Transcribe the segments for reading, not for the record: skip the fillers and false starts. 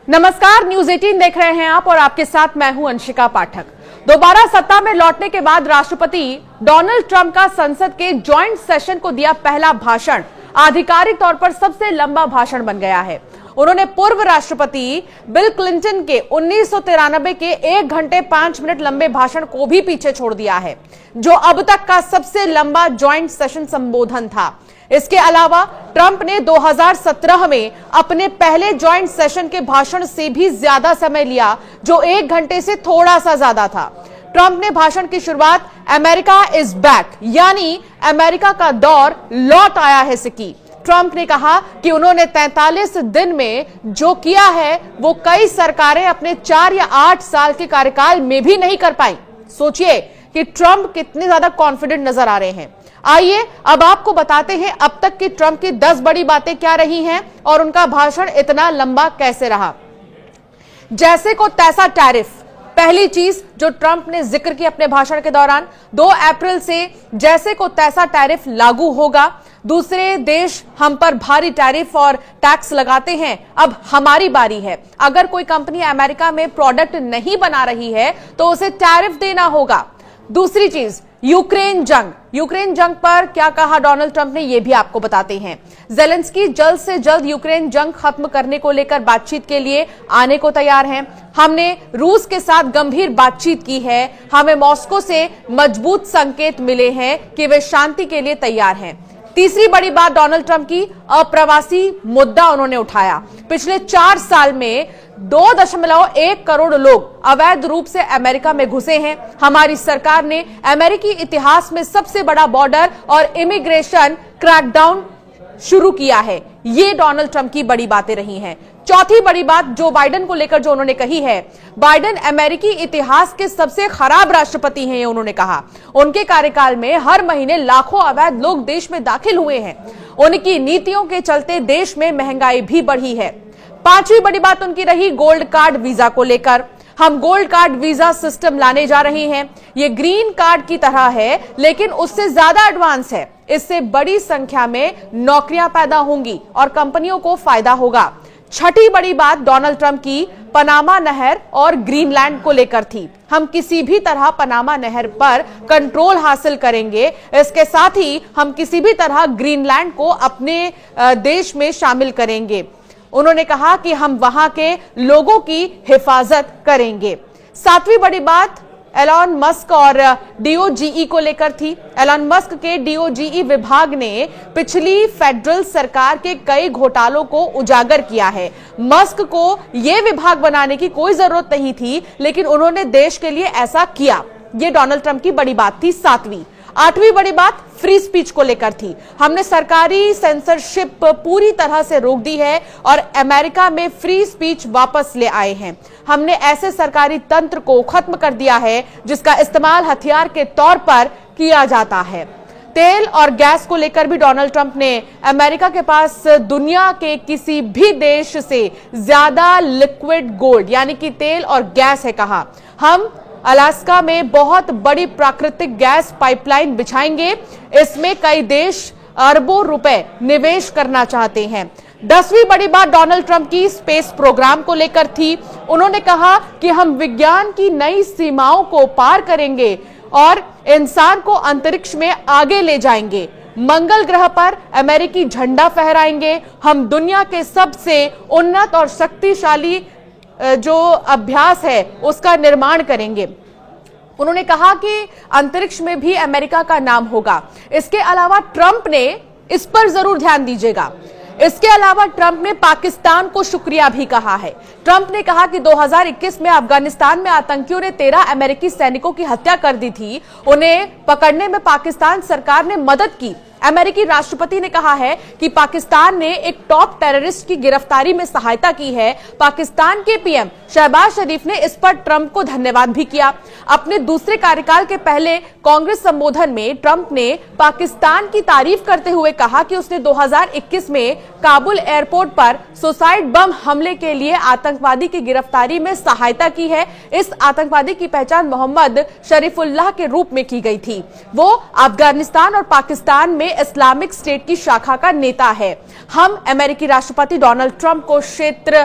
नमस्कार, न्यूज 18 देख रहे हैं आप और आपके साथ मैं हूं अंशिका पाठक। दोबारा सत्ता में लौटने के बाद राष्ट्रपति डोनाल्ड ट्रंप का संसद के जॉइंट सेशन को दिया पहला भाषण आधिकारिक तौर पर सबसे लंबा भाषण बन गया है। उन्होंने पूर्व राष्ट्रपति बिल क्लिंटन के 1993 के 1 घंटे 5 मिनट लंबे भाषण को भी पीछे छोड़ दिया है, जो अब तक का सबसे लंबा जॉइंट सेशन संबोधन था। इसके अलावा ट्रंप ने 2017 में अपने पहले जॉइंट सेशन के भाषण से भी ज्यादा समय लिया, जो 1 घंटे से थोड़ा सा ज्यादा था। ट्रंप ने भाषण की शुरुआत अमेरिका इज बैक यानी अमेरिका का दौर लौट आया है से की। ट्रंप ने कहा कि उन्होंने 43 दिन में जो किया है वो कई सरकारें अपने 4 या 8 साल के कार्यकाल में भी नहीं कर पाई। सोचिए कि ट्रंप कितने ज्यादा कॉन्फिडेंट नजर आ रहे हैं। आइए अब आपको बताते हैं अब तक की ट्रंप की 10 बड़ी बातें क्या रही हैं और उनका भाषण इतना लंबा कैसे रहा। जैसे को तैसा टैरिफ, पहली चीज जो ट्रंप ने जिक्र की अपने भाषण के दौरान, 2 अप्रैल से जैसे को तैसा टैरिफ लागू होगा। दूसरे देश हम पर भारी टैरिफ और टैक्स लगाते हैं, अब हमारी बारी है। अगर कोई कंपनी अमेरिका में प्रोडक्ट नहीं बना रही है तो उसे टैरिफ देना होगा। दूसरी चीज यूक्रेन जंग पर क्या कहा डोनाल्ड ट्रंप ने, यह भी आपको बताते हैं। ज़ेलेंस्की जल्द से जल्द यूक्रेन जंग खत्म करने को लेकर बातचीत के लिए आने को तैयार हैं। हमने रूस के साथ गंभीर बातचीत की है, हमें मॉस्को से मजबूत संकेत मिले हैं कि वे शांति के लिए तैयार हैं। तीसरी बड़ी बात डोनाल्ड ट्रंप की अप्रवासी मुद्दा उन्होंने उठाया। पिछले 4 साल में 2.1 करोड़ लोग अवैध रूप से अमेरिका में घुसे हैं। हमारी सरकार ने अमेरिकी इतिहास में सबसे बड़ा बॉर्डर और इमिग्रेशन क्रैकडाउन शुरू किया है। ये डोनाल्ड ट्रंप की बड़ी बातें रही हैं। चौथी बड़ी बात जो बाइडेन को लेकर जो उन्होंने कही है, बाइडेन अमेरिकी इतिहास के सबसे खराब राष्ट्रपति हैं, ये उन्होंने कहा। उनके कार्यकाल में हर महीने लाखों अवैध लोग देश में दाखिल हुए हैं। उनकी नीतियों के चलते देश में महंगाई भी बढ़ी है। पांचवी बड़ी बात उनकी रही गोल्ड कार्ड वीजा को लेकर। हम गोल्ड कार्ड वीजा सिस्टम लाने जा रहे हैं। ये ग्रीन कार्ड की तरह है लेकिन उससे ज्यादा एडवांस है। इससे बड़ी संख्या में नौकरियां पैदा होंगी और कंपनियों को फायदा होगा। छठी बड़ी बात डोनाल्ड ट्रंप की पनामा नहर और ग्रीनलैंड को लेकर थी। हम किसी भी तरह पनामा नहर पर कंट्रोल हासिल करेंगे। इसके साथ ही हम किसी भी तरह ग्रीनलैंड को अपने देश में शामिल करेंगे। उन्होंने कहा कि हम वहां के लोगों की हिफाजत करेंगे। सातवीं बड़ी बात एलन मस्क और डीओजीई को लेकर थी। एलन मस्क के डीओजीई विभाग ने पिछली फेडरल सरकार के कई घोटालों को उजागर किया है। मस्क को यह विभाग बनाने की कोई जरूरत नहीं थी, लेकिन उन्होंने देश के लिए ऐसा किया। यह डोनाल्ड ट्रंप की बड़ी बात थी। सातवीं। आठवीं बड़ी बात फ्री स्पीच को लेकर थी। हमने सरकारी सेंसरशिप पूरी तरह से रोक दी है और अमेरिका में फ्री स्पीच वापस ले आए हैं। हमने ऐसे सरकारी तंत्र को खत्म कर दिया है जिसका इस्तेमाल हथियार के तौर पर किया जाता है। तेल और गैस को लेकर भी डोनाल्ड ट्रंप ने अमेरिका के पास दुनिया के किसी भी देश से ज्यादा लिक्विड गोल्ड यानी कि तेल और गैस है कहा। हम अलास्का में बहुत बड़ी प्राकृतिक गैस पाइपलाइन बिछाएंगे। इसमें कई देश अरबों रुपए निवेश करना चाहते हैं। 10वीं बड़ी बात डोनाल्ड ट्रंप की स्पेस प्रोग्राम को लेकर थी। उन्होंने कहा कि हम विज्ञान की नई सीमाओं को पार करेंगे और इंसान को अंतरिक्ष में आगे ले जाएंगे। मंगल ग्रह पर अमेरिकी झंडा फहराएंगे। हम दुनिया के सबसे उन्नत और शक्तिशाली जो अभ्यास है उसका निर्माण करेंगे। उन्होंने कहा कि अंतरिक्ष में भी अमेरिका का नाम होगा। इसके अलावा ट्रंप ने इस पर जरूर ध्यान दीजिएगा, इसके अलावा ट्रंप ने पाकिस्तान को शुक्रिया भी कहा है। ट्रंप ने कहा कि 2021 में अफगानिस्तान में आतंकियों ने 13 अमेरिकी सैनिकों की हत्या कर दी थी। उन्हें पकड़ने में पाकिस्तान सरकार ने मदद की। अमेरिकी राष्ट्रपति ने कहा है कि पाकिस्तान ने एक टॉप टेररिस्ट की गिरफ्तारी में सहायता की है। पाकिस्तान के पीएम शहबाज शरीफ ने इस पर ट्रंप को धन्यवाद भी किया। अपने दूसरे कार्यकाल के पहले कांग्रेस संबोधन में ट्रंप ने पाकिस्तान की तारीफ करते हुए कहा कि उसने 2021 में काबुल एयरपोर्ट पर सुसाइड बम हमले के लिए आतंकवादी की गिरफ्तारी में सहायता की है। इस आतंकवादी की पहचान मोहम्मद शरीफुल्लाह के रूप में की गई थी। वो अफगानिस्तान और पाकिस्तान में इस्लामिक स्टेट की शाखा का नेता है। हम अमेरिकी राष्ट्रपति डोनाल्ड ट्रंप को क्षेत्र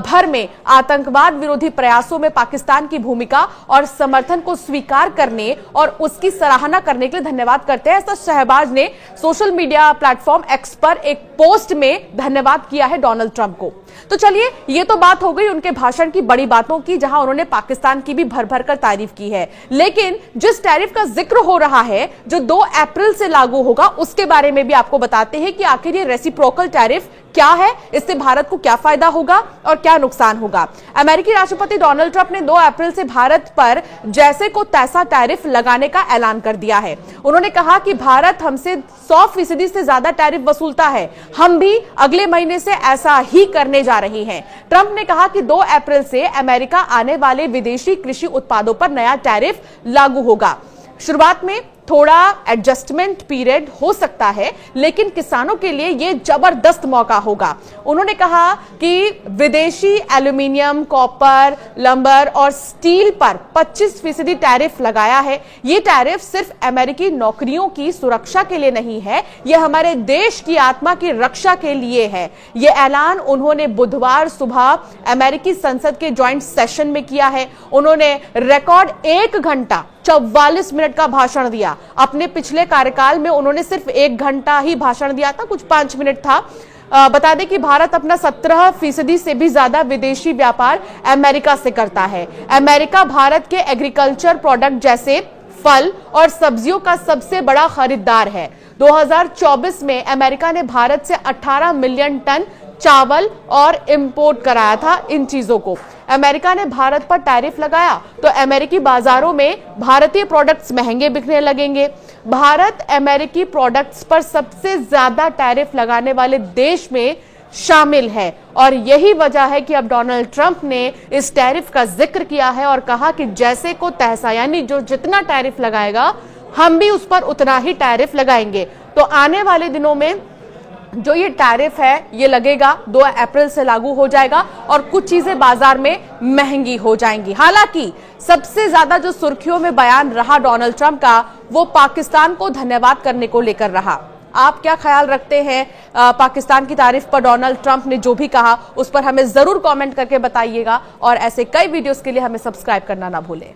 भर में आतंकवाद विरोधी प्रयासों में पाकिस्तान की भूमिका और समर्थन को स्वीकार करने और उसकी सराहना करने के लिए धन्यवाद करते हैं। ऐसा शहबाज ने सोशल मीडिया प्लेटफॉर्म एक्स पर एक पोस्ट में धन्यवाद किया है डोनाल्ड ट्रंप को। तो चलिए, ये तो बात हो गई उनके भाषण की बड़ी बातों की, जहां उन्होंने पाकिस्तान की भी भर भर कर तारीफ की है। लेकिन जिस टैरिफ का जिक्र हो रहा है जो 2 अप्रैल से लागू होगा, उसके बारे में भी आपको बताते हैं कि आखिर ये रेसिप्रोकल टैरिफ क्या है, इससे भारत को क्या फायदा होगा और क्या नुकसान होगा। अमेरिकी राष्ट्रपति डोनाल्ड ट्रंप ने 2 अप्रैल से भारत पर जैसे को तैसा टैरिफ लगाने का ऐलान कर दिया है। उन्होंने कहा कि भारत हमसे 100% से ज्यादा टैरिफ वसूलता है, हम भी अगले महीने से ऐसा ही करने जा रहे हैं। ट्रंप ने कहा कि 2 अप्रैल से अमेरिका आने वाले विदेशी कृषि उत्पादों पर नया टैरिफ लागू होगा। शुरुआत में थोड़ा एडजस्टमेंट पीरियड हो सकता है, लेकिन किसानों के लिए यह जबरदस्त मौका होगा। उन्होंने कहा कि विदेशी एल्यूमिनियम, कॉपर, लंबर और स्टील पर 25% टैरिफ लगाया है। यह टैरिफ सिर्फ अमेरिकी नौकरियों की सुरक्षा के लिए नहीं है, यह हमारे देश की आत्मा की रक्षा के लिए है। यह ऐलान उन्होंने बुधवार सुबह अमेरिकी संसद के ज्वाइंट सेशन में किया है। उन्होंने रिकॉर्ड 1 घंटा 44 मिनट का भाषण दिया। अपने पिछले कार्यकाल में उन्होंने सिर्फ 1 घंटा ही भाषण दिया था, कुछ 5 मिनट था। बता दें कि भारत अपना 17% से भी ज्यादा विदेशी व्यापार अमेरिका से करता है। अमेरिका भारत के एग्रीकल्चर प्रोडक्ट जैसे फल और सब्जियों का सबसे बड़ा खरीदार है। 2024 में अमेरिका ने भारत से 18 मिलियन टन चावल और इंपोर्ट कराया था। इन चीजों को अमेरिका ने भारत पर टैरिफ लगाया तो अमेरिकी बाजारों में भारतीय प्रोडक्ट्स महंगे बिकने लगेंगे। भारत अमेरिकी प्रोडक्ट्स पर सबसे ज्यादा टैरिफ लगाने वाले देश में शामिल है और यही वजह है कि अब डोनाल्ड ट्रंप ने इस टैरिफ का जिक्र किया है और कहा कि जैसे को तैसा, यानी जो जितना टैरिफ लगाएगा हम भी उस पर उतना ही टैरिफ लगाएंगे। तो आने वाले दिनों में जो ये टैरिफ है ये लगेगा, 2 अप्रैल से लागू हो जाएगा और कुछ चीजें बाजार में महंगी हो जाएंगी। हालांकि सबसे ज्यादा जो सुर्खियों में बयान रहा डोनाल्ड ट्रंप का, वो पाकिस्तान को धन्यवाद करने को लेकर रहा। आप क्या ख्याल रखते हैं पाकिस्तान की तारीफ पर डोनाल्ड ट्रंप ने जो भी कहा, उस पर हमें जरूर कमेंट करके बताइएगा और ऐसे कई वीडियोस के लिए हमें सब्सक्राइब करना ना भूलें।